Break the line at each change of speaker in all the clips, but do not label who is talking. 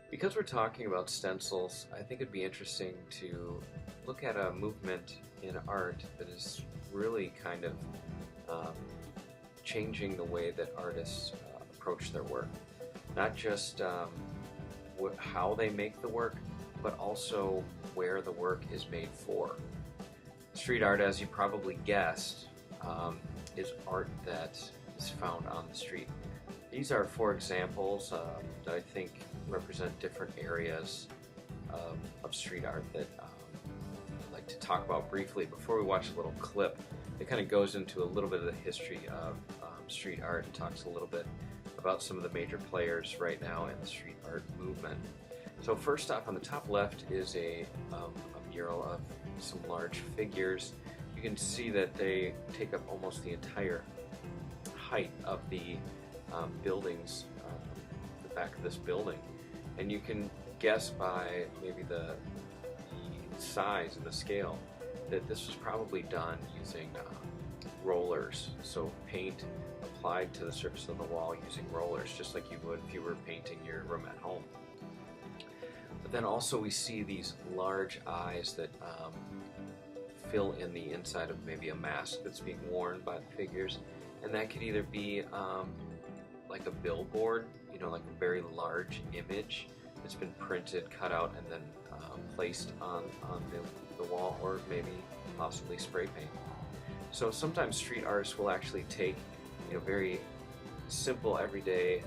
Because we're talking about stencils, I think it'd be interesting to look at a movement in art that is really kind of um, changing the way that artists approach their work. Not just how they make the work, but also where the work is made for. Street art, as you probably guessed, is art that is found on the street. These are four examples that I think represent different areas of street art that I'd like to talk about briefly before we watch a little clip that kind of goes into a little bit of the history of street art and talks a little bit about some of the major players right now in the street art movement. So first off, on the top left is a mural of some large figures. You can see that they take up almost the entire height of the buildings, the back of this building, and you can guess by maybe the size and the scale that this was probably done using rollers, so paint applied to the surface of the wall using rollers, just like you would if you were painting your room at home. But then also we see these large eyes that fill in the inside of maybe a mask that's being worn by the figures, and that could either be like a billboard, like a very large image that's been printed, cut out, and then placed on the wall, or maybe possibly spray paint. So sometimes street artists will actually take very simple everyday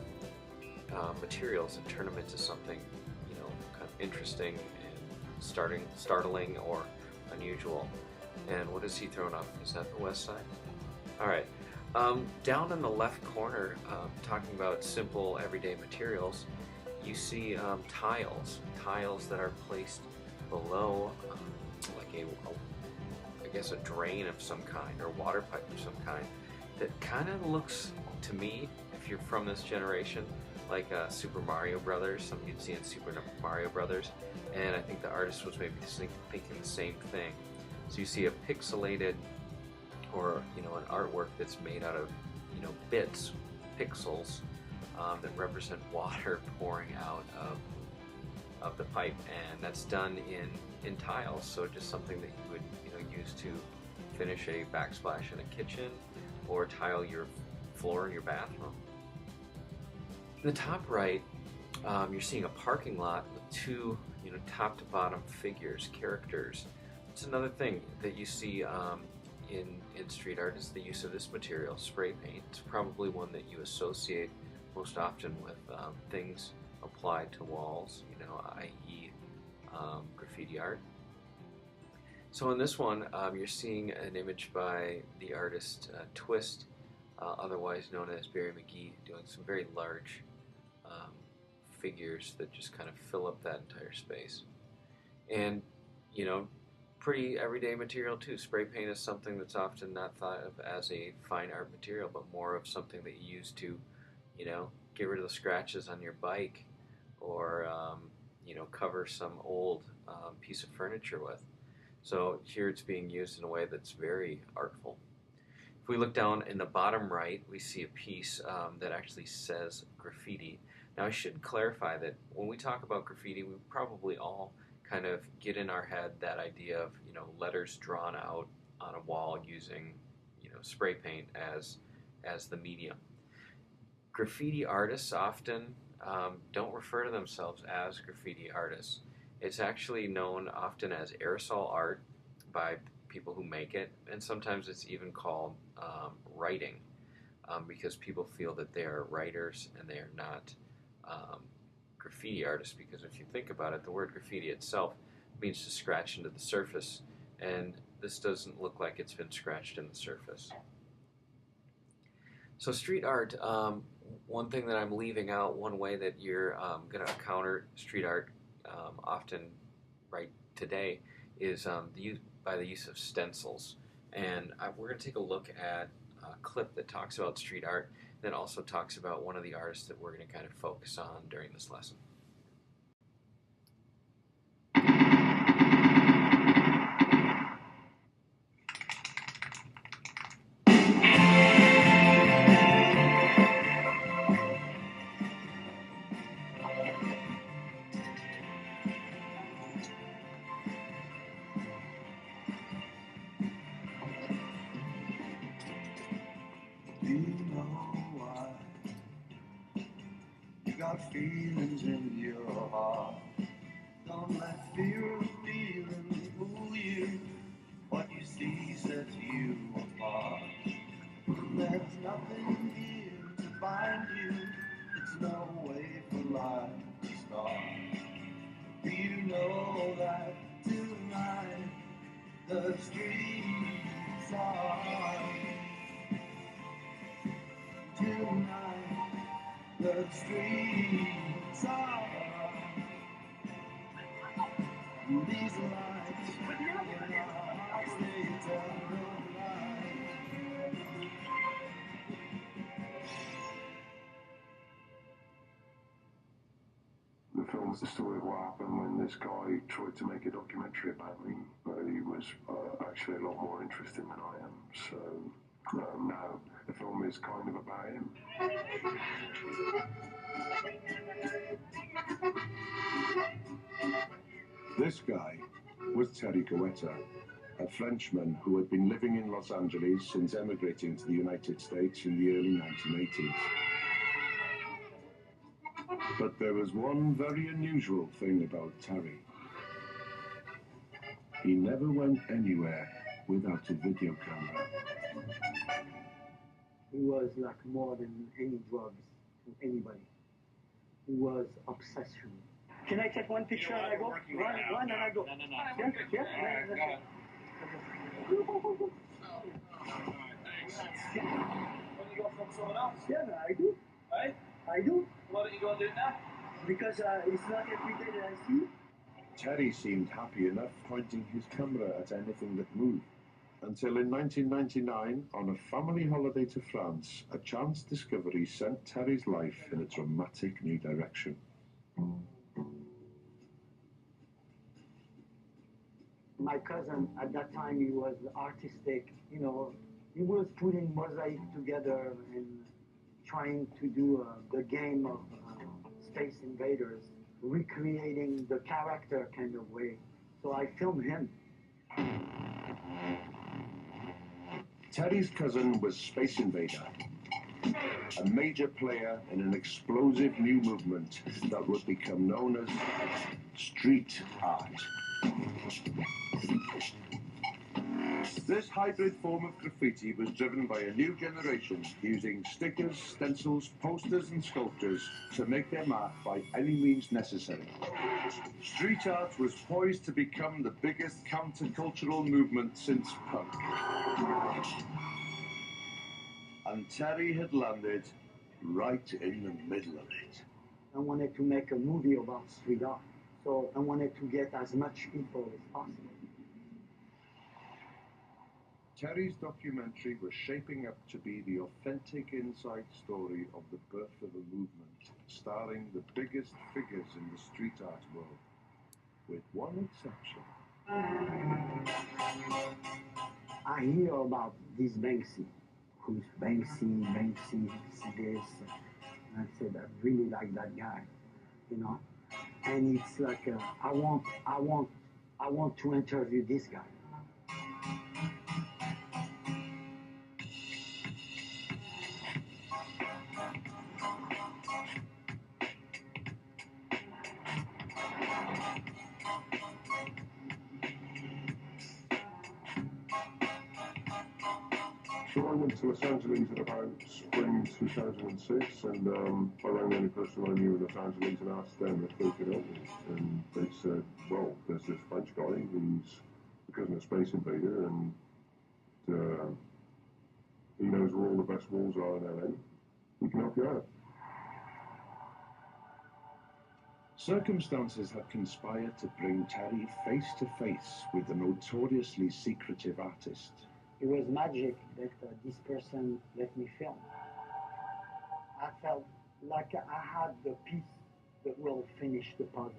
materials and turn them into something kind of interesting and startling or unusual. And what is he throwing up? Is that the west side? All right. Down in the left corner, talking about simple everyday materials, you see tiles that are placed below like I guess a drain of some kind or water pipe of some kind that kind of looks to me, if you're from this generation, like Super Mario Brothers, something you'd see in Super Mario Brothers, and I think the artist was maybe thinking the same thing. So you see a pixelated or an artwork that's made out of bits, pixels that represent water pouring out of the pipe, and that's done in tiles. So just something that you would use to finish a backsplash in a kitchen or tile your floor in your bathroom. In the top right, you're seeing a parking lot with two top to bottom figures, characters. It's another thing that you see in street art is the use of this material, spray paint. It's probably one that you associate most often with things applied to walls, i.e. Graffiti art. So in this one, you're seeing an image by the artist Twist, otherwise known as Barry McGee, doing some very large figures that just kind of fill up that entire space. And pretty everyday material too. Spray paint is something that's often not thought of as a fine art material, but more of something that you use to, get rid of the scratches on your bike, or cover some old piece of furniture with. So here it's being used in a way that's very artful. If we look down in the bottom right, we see a piece that actually says graffiti. Now I should clarify that when we talk about graffiti, we probably all kind of get in our head that idea of letters drawn out on a wall using spray paint as the medium. Graffiti artists often don't refer to themselves as graffiti artists. It's actually known often as aerosol art by people who make it, and sometimes it's even called writing, because people feel that they are writers and they are not graffiti artists, because if you think about it, the word graffiti itself means to scratch into the surface, and this doesn't look like it's been scratched in the surface. So street art, one thing that I'm leaving out, one way that you're going to encounter street art often right today is by the use of stencils. And we're going to take a look at a clip that talks about street art, that also talks about one of the artists that we're going to kind of focus on during this lesson.
got feelings in your heart. Don't let fear of feeling fool you. What you see sets you apart. There's nothing here to bind you. It's no way for life to start. Do you know that tonight the streets are? Tonight the streets are. These lights in our hearts, they tell no lies. The film is the story of what happened when this guy tried to make a documentary about me, but he was actually a lot more interesting than I am. So now the film is kind of about him. This guy was Terry Goetta, a Frenchman who had been living in Los Angeles since emigrating to the United States in the early 1980s. But there was one very unusual thing about Terry. He never went anywhere without a video camera.
He was like more than any drugs to anybody. He was obsession. Can I take one picture and I go? One and I go.
No.
Yeah, yeah.
Go ahead.
Yeah.
When you go from someone else,
Yeah, I do.
right?
I do.
Why don't you go and do it now?
Because it's not every day that I see.
Terry seemed happy enough pointing his camera at anything that moved. Until in 1999, on a family holiday to France, a chance discovery sent Terry's life in a dramatic new direction.
My cousin, at that time, he was artistic, you know, he was putting mosaic together and trying to do the game of Space Invaders, recreating the character kind of way. So I filmed him.
Terry's cousin was Space Invader, a major player in an explosive new movement that would become known as street art. This hybrid form of graffiti was driven by a new generation using stickers, stencils, posters and sculptures to make their mark by any means necessary. Street art was poised to become the biggest countercultural movement since punk. And Terry had landed right in the middle of it.
I wanted to make a movie about street art, so I wanted to get as much people as possible.
Terry's documentary was shaping up to be the authentic inside story of the birth of a movement, starring the biggest figures in the street art world, with one exception.
I hear about this Banksy, who's Banksy this. And I said, I really like that guy, you know. And it's like, I want to interview this guy.
So I went to Los Angeles in about spring 2006, and I rang the only person I knew in Los Angeles and asked them if they could help me. And they said, well, there's this French guy who's the cousin of Space Invader, and he knows where all the best walls are in LA. He can help you out.
Circumstances had conspired to bring Terry face to face with the notoriously secretive artist.
It was magic that this person let me film. I felt like I had the piece that will finish the puzzle.